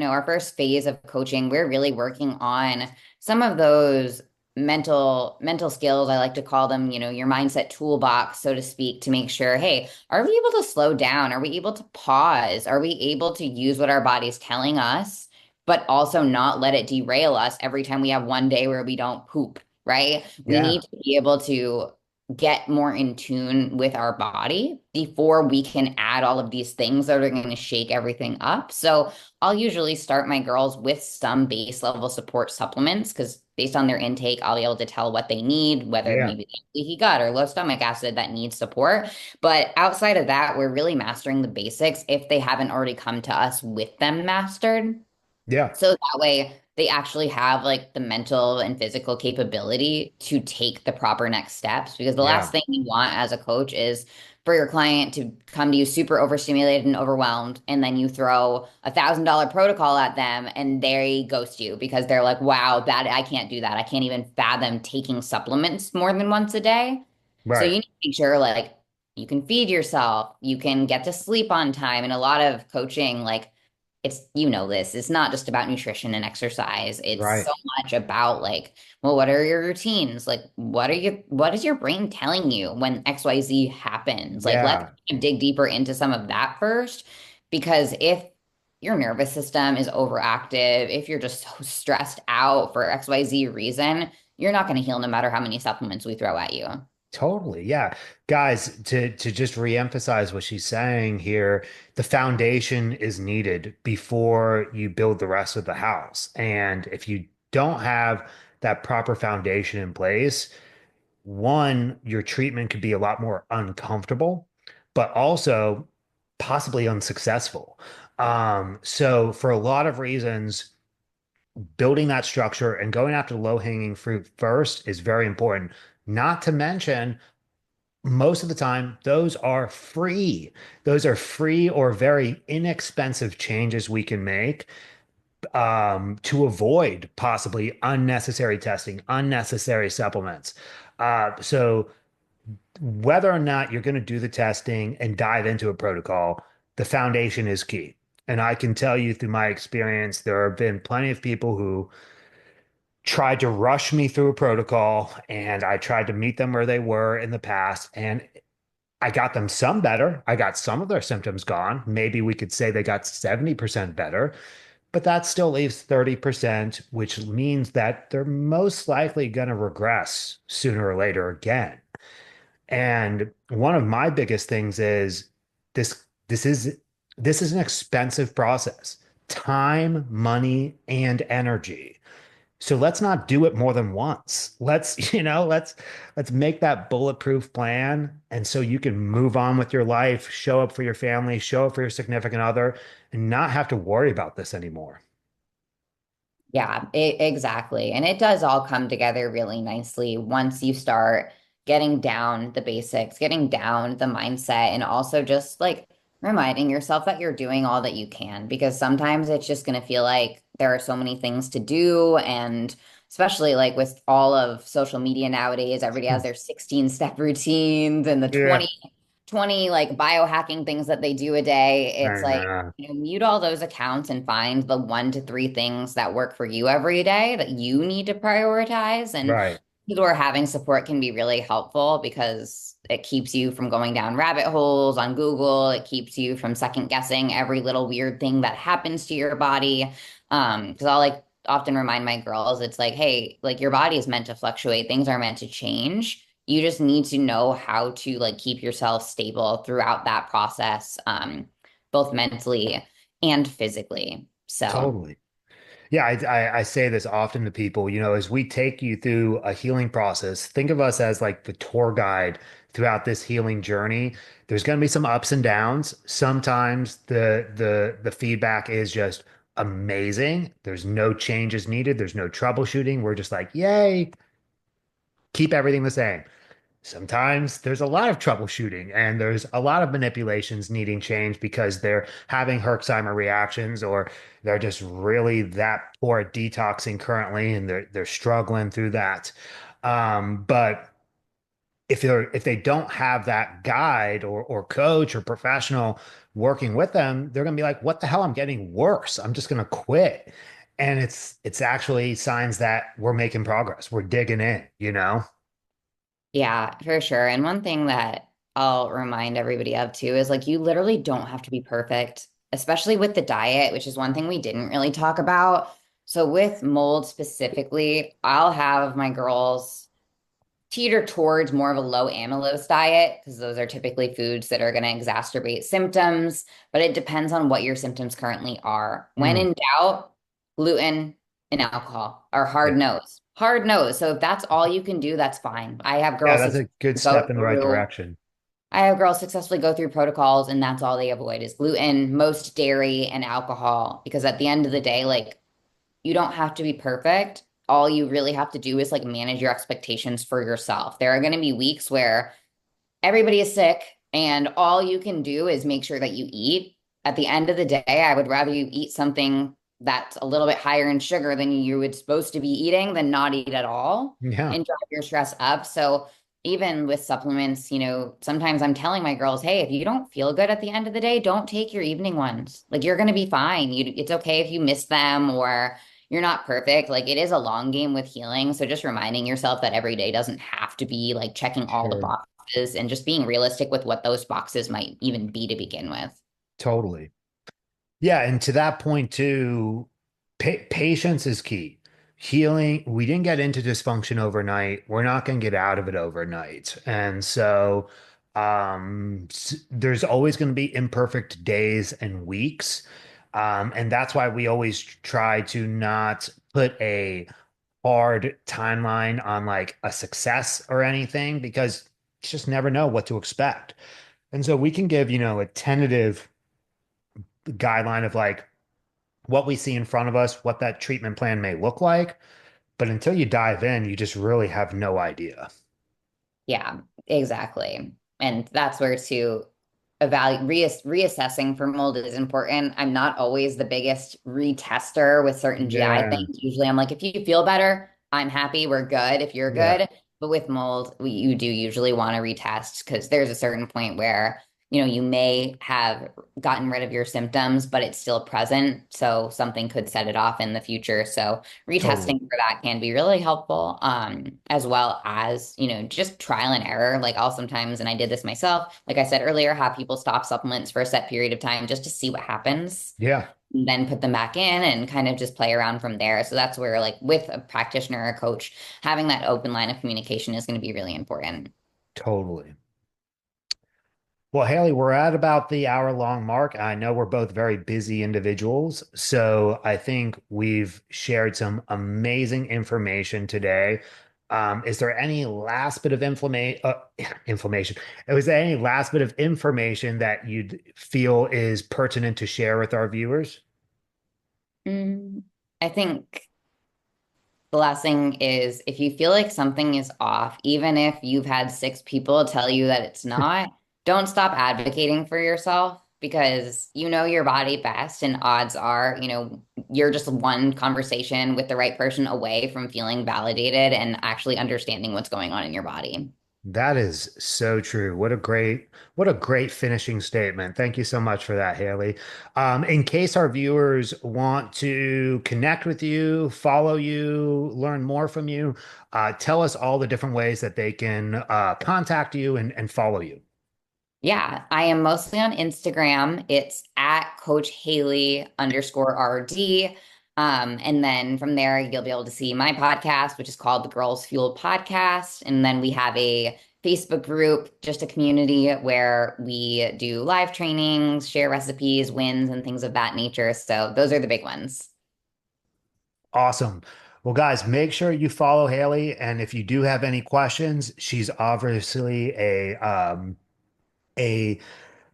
our first phase of coaching, we're really working on some of those mental skills. I like to call them, your mindset toolbox, so to speak, to make sure, hey, are we able to slow down? Are we able to pause? Are we able to use what our body's telling us, but also not let it derail us every time we have one day where we don't poop, right? We Yeah, need to be able to get more in tune with our body before we can add all of these things that are going to shake everything up. So I'll usually start my girls with some base level support supplements because based on their intake, I'll be able to tell what they need, whether yeah, maybe they have leaky gut or low stomach acid that needs support. But outside of that, we're really mastering the basics if they haven't already come to us with them mastered. yeah, So that way they actually have like the mental and physical capability to take the proper next steps. Because the last yeah, thing you want as a coach is for your client to come to you super overstimulated and overwhelmed, and then you throw $1,000 protocol at them and they ghost you because they're like, wow, that I can't do that. I can't even fathom taking supplements more than once a day. So right. you need to make sure like you can feed yourself, you can get to sleep on time. And a lot of coaching, like it's this it's not just about nutrition and exercise, it's Right. so much about like, well, what are your routines, like what is your brain telling you when XYZ happens, like let's Yeah, dig deeper into some of that first, because if your nervous system is overactive, if you're just so stressed out for XYZ reason, you're not going to heal no matter how many supplements we throw at you. Totally. Yeah. Guys, to just reemphasize what she's saying here, the foundation is needed before you build the rest of the house. And if you don't have that proper foundation in place, one, your treatment could be a lot more uncomfortable, but also possibly unsuccessful. So for a lot of reasons, building that structure and going after the low-hanging fruit first is very important. Not to mention, most of the time, those are free. Those are free or very inexpensive changes we can make to avoid possibly unnecessary testing, unnecessary supplements. So whether or not you're going to do the testing and dive into a protocol, the foundation is key. And I can tell you through my experience, there have been plenty of people who tried to rush me through a protocol, and I tried to meet them where they were in the past. And I got them some better. I got some of their symptoms gone. Maybe we could say they got 70% better, but that still leaves 30%, which means that they're most likely going to regress sooner or later again. And one of my biggest things is this this is this is an expensive process. Time, money, and energy. So let's not do it more than once. Let's make that bulletproof plan. And so you can move on with your life, show up for your family, show up for your significant other, and not have to worry about this anymore. Yeah, exactly. And it does all come together really nicely once you start getting down the basics, getting down the mindset, and also just like reminding yourself that you're doing all that you can because sometimes it's just going to feel like there are so many things to do. And especially like with all of social media nowadays, everybody has their 16-step routines and the Yeah, 20 like biohacking things that they do a day. It's I like, know. mute all those accounts and find the 1 to 3 things that work for you every day that you need to prioritize. And Right. people who are having support can be really helpful because it keeps you from going down rabbit holes on Google. It keeps you from second guessing every little weird thing that happens to your body. Because I'll like often remind my girls, it's like, hey, like your body is meant to fluctuate, things are meant to change. You just need to know how to like keep yourself stable throughout that process, both mentally and physically. So Totally. Yeah, I say this often to people, as we take you through a healing process, think of us as like the tour guide throughout this healing journey. There's going to be some ups and downs. Sometimes the feedback is just amazing. There's no changes needed. There's no troubleshooting. We're just like, yay, keep everything the same. Sometimes there's a lot of troubleshooting and there's a lot of manipulations needing change because they're having Herxheimer reactions or they're just really that poor at detoxing currently and they're struggling through that. But if they don't have that guide or coach or professional working with them, they're gonna be like, what the hell? I'm getting worse. I'm just gonna quit. And it's actually signs that we're making progress. We're digging in. yeah, for sure. And one thing that I'll remind everybody of too is like you literally don't have to be perfect, especially with the diet, which is one thing we didn't really talk about. So with mold specifically, I'll have my girls teeter towards more of a low amylose diet because those are typically foods that are going to exacerbate symptoms, but it depends on what your symptoms currently are. When Mm, in doubt, gluten and alcohol are yeah. hard nose. Hard nose. So if that's all you can do, that's fine. Yeah, that's a good Go step in the right through direction. I have girls successfully go through protocols and that's all they avoid is gluten, most dairy and alcohol because at the end of the day, like you don't have to be perfect. All you really have to do is like manage your expectations for yourself. There are going to be weeks where everybody is sick and all you can do is make sure that you eat. At the end of the day, I would rather you eat something that's a little bit higher in sugar than you would supposed to be eating than not eat at all Yeah, and drive your stress up. So even with supplements, sometimes I'm telling my girls, hey, if you don't feel good at the end of the day, don't take your evening ones. Like you're going to be fine. It's okay if you miss them or you're not perfect. Like it is a long game with healing. So just reminding yourself that every day doesn't have to be like checking all the sure. boxes and just being realistic with what those boxes might even be to begin with. Totally. Yeah, and to that point too, patience is key. healing, we didn't get into dysfunction overnight. We're not going to get out of it overnight. And so there's always going to be imperfect days and weeks. And that's why we always try to not put a hard timeline on like a success or anything because you just never know what to expect. And so we can give, a tentative guideline of like what we see in front of us, what that treatment plan may look like. But until you dive in, you just really have no idea. Yeah, exactly. And that's where to evaluate reassessing for mold is important. I'm not always the biggest retester with certain GI Yeah. things. Usually I'm like, if you feel better, I'm happy, we're good if you're Yeah. good. But with mold, you do usually want to retest because there's a certain point where, you may have gotten rid of your symptoms, but it's still present. So something could set it off in the future. So Totally. retesting for that can be really helpful, as well as, just trial and error. Like I'll sometimes, and I did this myself, like I said earlier, have people stop supplements for a set period of time just to see what happens, Yeah. and then put them back in and kind of just play around from there. So that's where, like with a practitioner or a coach, having that open line of communication is going to be really important. Totally. Well, Haley, we're at about the hour-long mark. I know we're both very busy individuals, so I think we've shared some amazing information today. Is there any last bit of inflammation? Was there any last bit of information that you'd feel is pertinent to share with our viewers? Mm, I think the last thing is if you feel like something is off, even if you've had six people tell you that it's not, don't stop advocating for yourself because you know your body best. And odds are, you're just one conversation with the right person away from feeling validated and actually understanding what's going on in your body. That is so true. What a great finishing statement. Thank you so much for that, Haley. In case our viewers want to connect with you, follow you, learn more from you, tell us all the different ways that they can contact you and follow you. Yeah, I am mostly on Instagram. It's at Coach Haylee underscore RD. And then from there, you'll be able to see my podcast, which is called the Girls Fuel Podcast. And then we have a Facebook group, just a community where we do live trainings, share recipes, wins, and things of that nature. So those are the big ones. Awesome. Well, guys, make sure you follow Haley. And if you do have any questions, she's obviously a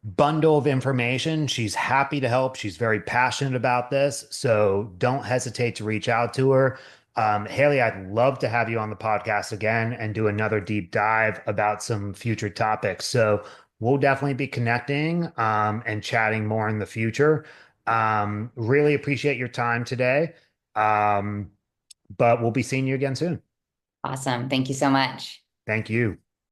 bundle of information. She's happy to help. She's very passionate about this. So don't hesitate to reach out to her. Haley, I'd love to have you on the podcast again and do another deep dive about some future topics. So we'll definitely be connecting and chatting more in the future. Really appreciate your time today. Um, but we'll be seeing you again soon. Awesome. Thank you so much. Thank you.